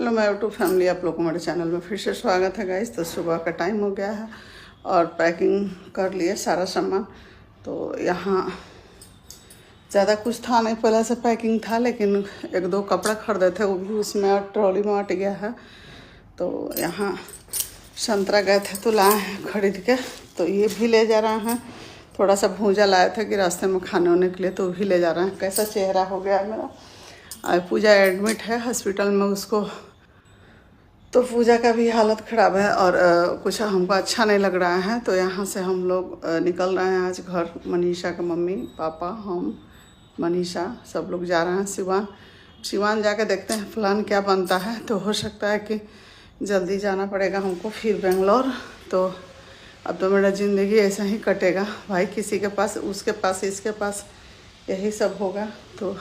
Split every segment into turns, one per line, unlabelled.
Hello मैं YouTube family, आप लोग को हमारे चैनल में फिर से स्वागत है गाइस। तो सुबह का टाइम हो गया है और पैकिंग कर लिए सारा सामान। तो यहाँ ज़्यादा कुछ था नहीं, पहले से पैकिंग था, लेकिन एक दो कपड़ा खरीदे थे, वो भी उसमें ट्रॉली में अट गया है। तो यहाँ संतरा गए थे तो लाए हैं खरीद के, तो ये भी ले जा रहे हैं। थोड़ा सा भूजा लाए थे कि रास्ते में खाने होने के लिए, तो भी ले जा रहे हैं। कैसा चेहरा हो गया है मेरा। आज पूजा एडमिट है हॉस्पिटल में उसको, तो पूजा का भी हालत ख़राब है और कुछ हमको अच्छा नहीं लग रहा है। तो यहाँ से हम लोग निकल रहे हैं आज घर। मनीषा के मम्मी पापा, हम, मनीषा सब लोग जा रहे हैं सिवान जाके देखते हैं प्लान क्या बनता है। तो हो सकता है कि जल्दी जाना पड़ेगा हमको फिर बेंगलोर। तो अब तो मेरा ज़िंदगी ऐसा ही कटेगा भाई, किसी के पास, उसके पास, इसके पास, यही सब होगा। तो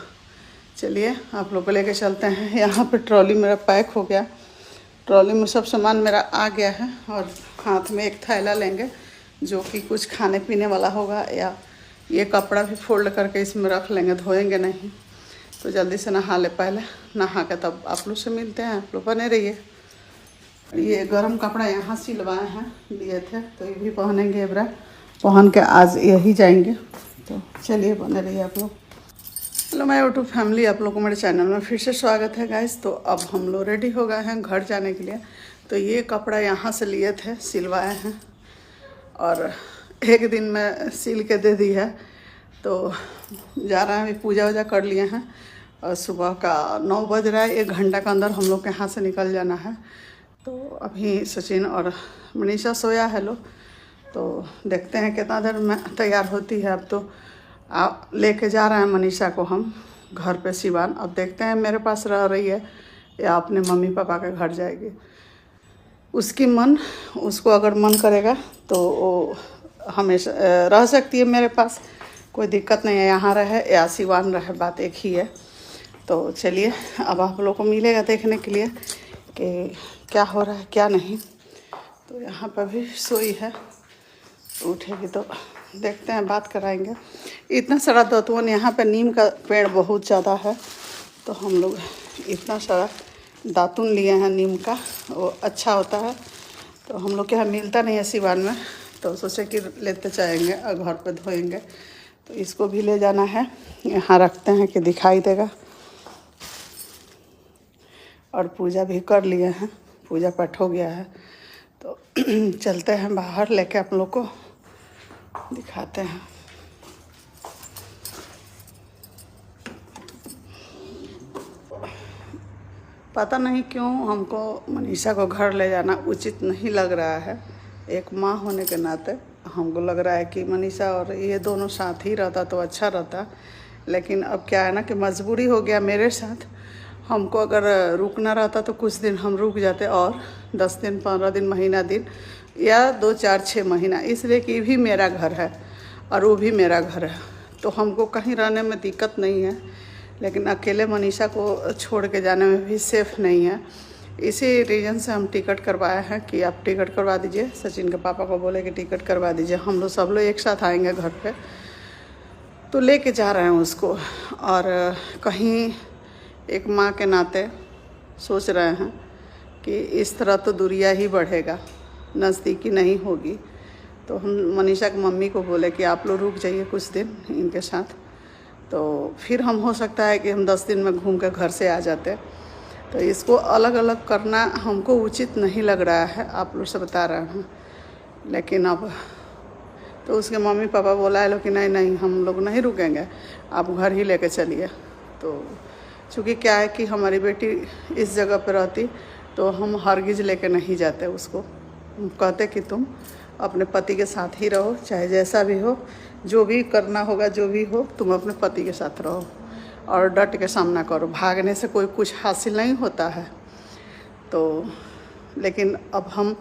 चलिए आप लोग को लेके चलते हैं। यहाँ पे ट्रॉली मेरा पैक हो गया, ट्रॉली में सब सामान मेरा आ गया है और हाथ में एक थैला लेंगे जो कि कुछ खाने पीने वाला होगा, या ये कपड़ा भी फोल्ड करके इसमें रख लेंगे, धोएंगे नहीं। तो जल्दी से नहा ले, पहले नहा के तब आप लोग से मिलते हैं। आप लोग बने रहिए। ये गर्म कपड़ा यहाँ सिलवाए हैं, लिए थे, तो ये भी पहनेंगे। एबरा पहन के आज यही जाएंगे। तो चलिए बने रहिए आप लोग। हेलो मैं यूट्यूब फैमिली, आप लोगों को मेरे चैनल में फिर से स्वागत है गाइस। तो अब हम लोग रेडी हो गए हैं घर जाने के लिए। तो ये कपड़ा यहाँ से लिए थे, सिलवाए हैं और एक दिन में सिल के दे दी है। तो जा रहे हैं, अभी पूजा वूजा कर लिए हैं और सुबह का 9 बज रहा है। 1 घंटा के अंदर हम लोग के यहाँ से निकल जाना है। तो अभी सचिन और मनीषा सोया है लो, तो देखते हैं कितना देर में तैयार होती है। अब तो आप लेके जा रहे हैं मनीषा को हम घर पे सिवान। अब देखते हैं मेरे पास रह रही है या अपने मम्मी पापा के घर जाएगी। उसकी मन, उसको अगर मन करेगा तो वो हमेशा रह सकती है मेरे पास, कोई दिक्कत नहीं है। यहाँ रहे या सिवान रहे, बात एक ही है। तो चलिए अब आप लोगों को मिलेगा देखने के लिए कि क्या हो रहा है क्या नहीं। तो यहाँ पर भी सोई है, उठेगी तो देखते हैं, बात कराएंगे। इतना सारा दतवन, यहाँ पे नीम का पेड़ बहुत ज़्यादा है, तो हम लोग इतना सारा दातुन लिए हैं नीम का, वो अच्छा होता है। तो हम लोग के यहाँ मिलता नहीं है सिवान में, तो सोचे कि लेते जाएंगे और घर पे धोएंगे। तो इसको भी ले जाना है, यहाँ रखते हैं कि दिखाई देगा। और पूजा भी कर लिए हैं, पूजा पाठ हो गया है। तो चलते हैं बाहर, लेके आप लोग को दिखाते हैं। पता नहीं क्यों हमको मनीषा को घर ले जाना उचित नहीं लग रहा है। एक माँ होने के नाते हमको लग रहा है कि मनीषा और ये दोनों साथ ही रहता तो अच्छा रहता। लेकिन अब क्या है ना कि मजबूरी हो गया मेरे साथ। हमको अगर रुकना रहता तो कुछ दिन हम रुक जाते, और 10 दिन, 15 दिन, महीना दिन, या 2, 4, 6 महीना, इसलिए कि भी मेरा घर है और वो भी मेरा घर है। तो हमको कहीं रहने में दिक्कत नहीं है, लेकिन अकेले मनीषा को छोड़ के जाने में भी सेफ़ नहीं है। इसी रीज़न से हम टिकट करवाए हैं कि आप टिकट करवा दीजिए। सचिन के पापा को बोले कि टिकट करवा दीजिए, हम लोग सब लोग एक साथ आएंगे घर पे। तो लेके जा रहे हैं उसको। और कहीं एक माँ के नाते सोच रहे हैं कि इस तरह तो दूरिया ही बढ़ेगा, नज़दीकी नहीं होगी। तो हम मनीषा की मम्मी को बोले कि आप लोग रुक जाइए कुछ दिन इनके साथ, तो फिर हम हो सकता है कि हम 10 दिन में घूम कर घर से आ जाते। तो इसको अलग अलग करना हमको उचित नहीं लग रहा है, आप लोग से बता रहे हैं। लेकिन अब तो उसके मम्मी पापा बोला है लोग कि नहीं नहीं, हम लोग नहीं रुकेंगे, आप घर ही लेके चलिए। तो चूँकि क्या है कि हमारी बेटी इस जगह पर रहती तो हम हरगिज़ लेके नहीं जाते उसको। हम कहते कि तुम अपने पति के साथ ही रहो, चाहे जैसा भी हो, जो भी करना होगा, जो भी हो, तुम अपने पति के साथ रहो और डट के सामना करो। भागने से कोई कुछ हासिल नहीं होता है। तो लेकिन अब हम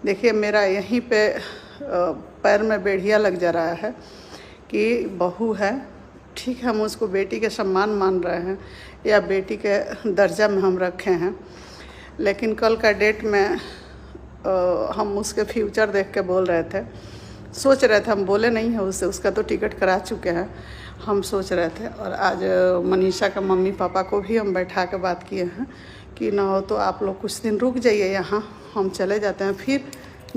देखिए, मेरा यहीं पे पैर में बेढ़िया लग जा रहा है कि बहू है, ठीक है, हम उसको बेटी के सम्मान मान रहे हैं या बेटी के दर्जा में हम रखे हैं। लेकिन कल का डेट में हम उसके फ्यूचर देख के बोल रहे थे, सोच रहे थे, हम बोले नहीं है उससे, उसका तो टिकट करा चुके हैं। हम सोच रहे थे, और आज मनीषा के मम्मी पापा को भी हम बैठा के बात किए हैं कि ना हो तो आप लोग कुछ दिन रुक जाइए यहाँ, हम चले जाते हैं, फिर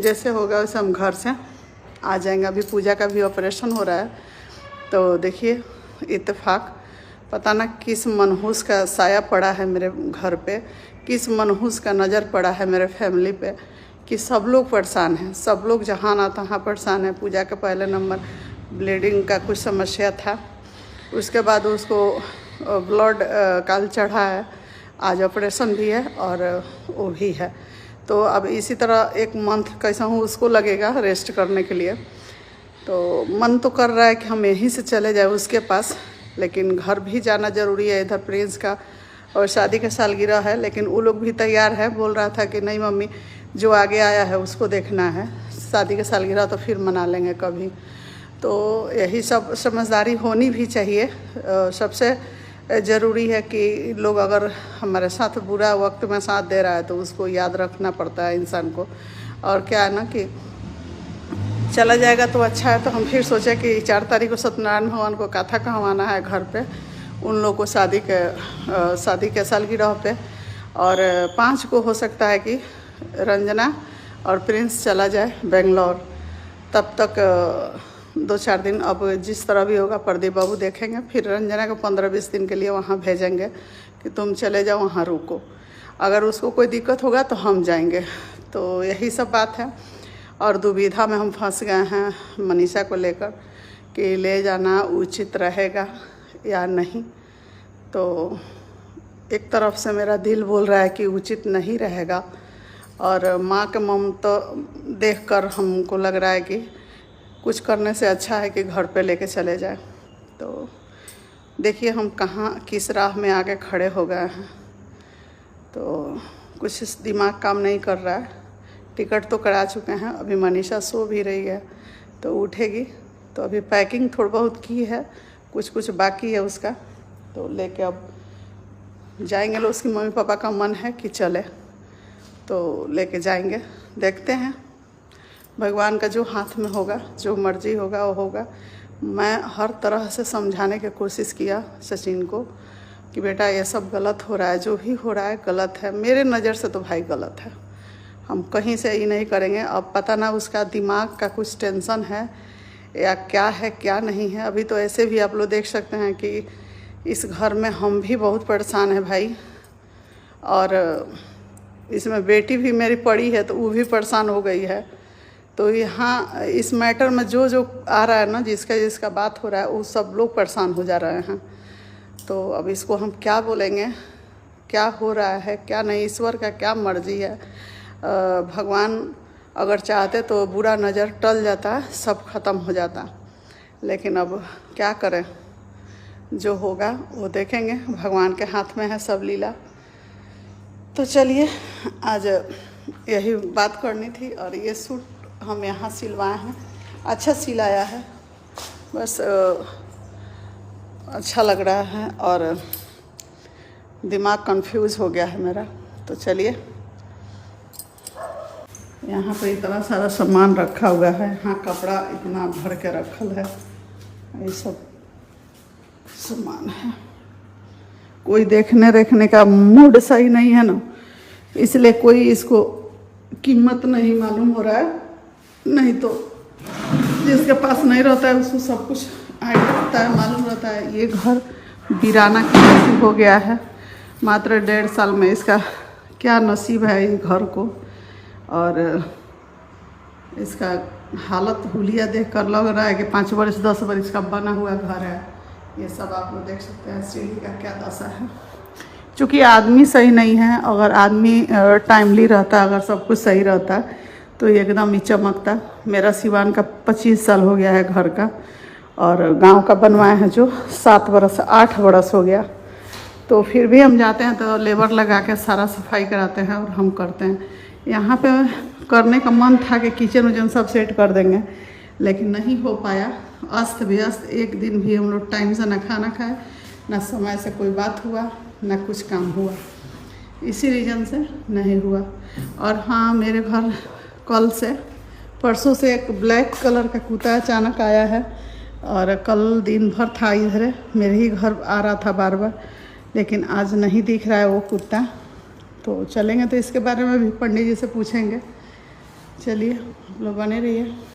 जैसे होगा वैसे हम घर से आ जाएंगे। अभी पूजा का भी ऑपरेशन हो रहा है, तो देखिए इत्तेफाक पता ना किस मनहूस का साया पड़ा है मेरे घर पे, किस मनहूस का नज़र पड़ा है मेरे फैमिली पे कि सब लोग परेशान हैं, सब लोग जहाँ ना तहाँ परेशान है। पूजा के पहले नंबर ब्लीडिंग का कुछ समस्या था, उसके बाद उसको ब्लड कल चढ़ा है, आज ऑपरेशन भी है और वो भी है। तो अब इसी तरह एक मंथ कैसा हूँ उसको लगेगा रेस्ट करने के लिए। तो मन तो कर रहा है कि हम यहीं से चले जाए उसके पास, लेकिन घर भी जाना ज़रूरी है। इधर प्रिंस का और शादी का सालगिरह है, लेकिन वो लोग भी तैयार है। बोल रहा था कि नहीं मम्मी, जो आगे आया है उसको देखना है, शादी का सालगिरह तो फिर मना लेंगे कभी। तो यही सब समझदारी होनी भी चाहिए। सबसे ज़रूरी है कि लोग अगर हमारे साथ बुरा वक्त में साथ दे रहा है तो उसको याद रखना पड़ता है इंसान को। और क्या है ना कि चला जाएगा तो अच्छा है। तो हम फिर सोचे कि 4 तारीख को सत्यनारायण भगवान को कथा कहवाना है घर पे, उन लोगों को शादी के सालगिरह पे, और 5 को हो सकता है कि रंजना और प्रिंस चला जाए बेंगलोर। तब तक 2-4 दिन अब जिस तरह भी होगा प्रदीप बाबू देखेंगे। फिर रंजना को 15-20 दिन के लिए वहाँ भेजेंगे कि तुम चले जाओ, वहाँ रुको, अगर उसको कोई दिक्कत होगा तो हम जाएंगे। तो यही सब बात है। और दुविधा में हम फंस गए हैं मनीषा को लेकर कि ले जाना उचित रहेगा या नहीं। तो एक तरफ से मेरा दिल बोल रहा है कि उचित नहीं रहेगा, और माँ के ममता देखकर हमको लग रहा है कि कुछ करने से अच्छा है कि घर पे लेके चले जाए। तो देखिए हम कहाँ किस राह में आके खड़े हो गए हैं। तो कुछ दिमाग काम नहीं कर रहा है। टिकट तो करा चुके हैं, अभी मनीषा सो भी रही है तो उठेगी। तो अभी पैकिंग थोड़ा बहुत की है, कुछ बाकी है उसका, तो लेके अब जाएंगे लोग। उसकी मम्मी पापा का मन है कि चले तो लेके जाएंगे। देखते हैं भगवान का जो हाथ में होगा, जो मर्जी होगा वो होगा। मैं हर तरह से समझाने की कोशिश किया सचिन को कि बेटा ये सब गलत हो रहा है, जो भी हो रहा है गलत है, मेरे नज़र से तो भाई गलत है, हम कहीं से ही नहीं करेंगे। अब पता ना उसका दिमाग का कुछ टेंशन है या क्या है क्या नहीं है। अभी तो ऐसे भी आप लोग देख सकते हैं कि इस घर में हम भी बहुत परेशान है भाई, और इसमें बेटी भी मेरी पड़ी है तो वो भी परेशान हो गई है। तो यहाँ इस मैटर में जो आ रहा है ना, जिसका बात हो रहा है, वो सब लोग परेशान हो जा रहे हैं। तो अब इसको हम क्या बोलेंगे, क्या हो रहा है क्या नहीं, ईश्वर का क्या मर्जी है। भगवान अगर चाहते तो बुरा नज़र टल जाता, सब ख़त्म हो जाता, लेकिन अब क्या करें, जो होगा वो देखेंगे। भगवान के हाथ में है सब लीला। तो चलिए आज यही बात करनी थी। और ये सूट हम यहाँ सिलवाए हैं, अच्छा सिलाया है, बस अच्छा लग रहा है और दिमाग कंफ्यूज हो गया है मेरा। तो चलिए, यहाँ पे इतना सारा सामान रखा हुआ है, यहाँ कपड़ा इतना भर के रखल है, ये सब सामान है। कोई देखने का मूड सही नहीं है ना, इसलिए कोई इसको कीमत नहीं मालूम हो रहा है। नहीं तो जिसके पास नहीं रहता है उसको सब कुछ आइडिया रहता है, मालूम रहता है। ये घर वीराना की नसीब हो गया है मात्र 1.5 साल में। इसका क्या नसीब है इस घर को, और इसका हालत हुलिया देख कर लग रहा है कि 5 वर्ष 10 वर्ष का बना हुआ घर है। ये सब आप लोग देख सकते हैं, सीढ़ी का क्या दशा है। चूँकि आदमी सही नहीं है, अगर आदमी टाइमली रहता, अगर सब कुछ सही रहता तो एकदम ही चमकता। मेरा सिवान का 25 साल हो गया है घर का, और गांव का बनवाए हैं जो 7 वर्ष 8 वर्ष हो गया। तो फिर भी हम जाते हैं तो लेबर लगा के सारा सफाई कराते हैं और हम करते हैं। यहाँ पे करने का मन था कि किचन उचन सब सेट कर देंगे, लेकिन नहीं हो पाया। अस्त व्यस्त, एक दिन भी हम लोग टाइम से ना खाना खाए, ना समय से कोई बात हुआ, ना कुछ काम हुआ, इसी रीज़न से नहीं हुआ। और हाँ, मेरे घर कल से परसों से एक ब्लैक कलर का कुत्ता अचानक आया है, और कल दिन भर था इधर, मेरे ही घर आ रहा था बार बार, लेकिन आज नहीं दिख रहा है वो कुत्ता। तो चलेंगे तो इसके बारे में भी पंडित जी से पूछेंगे। चलिए आप लोग बने रहिए।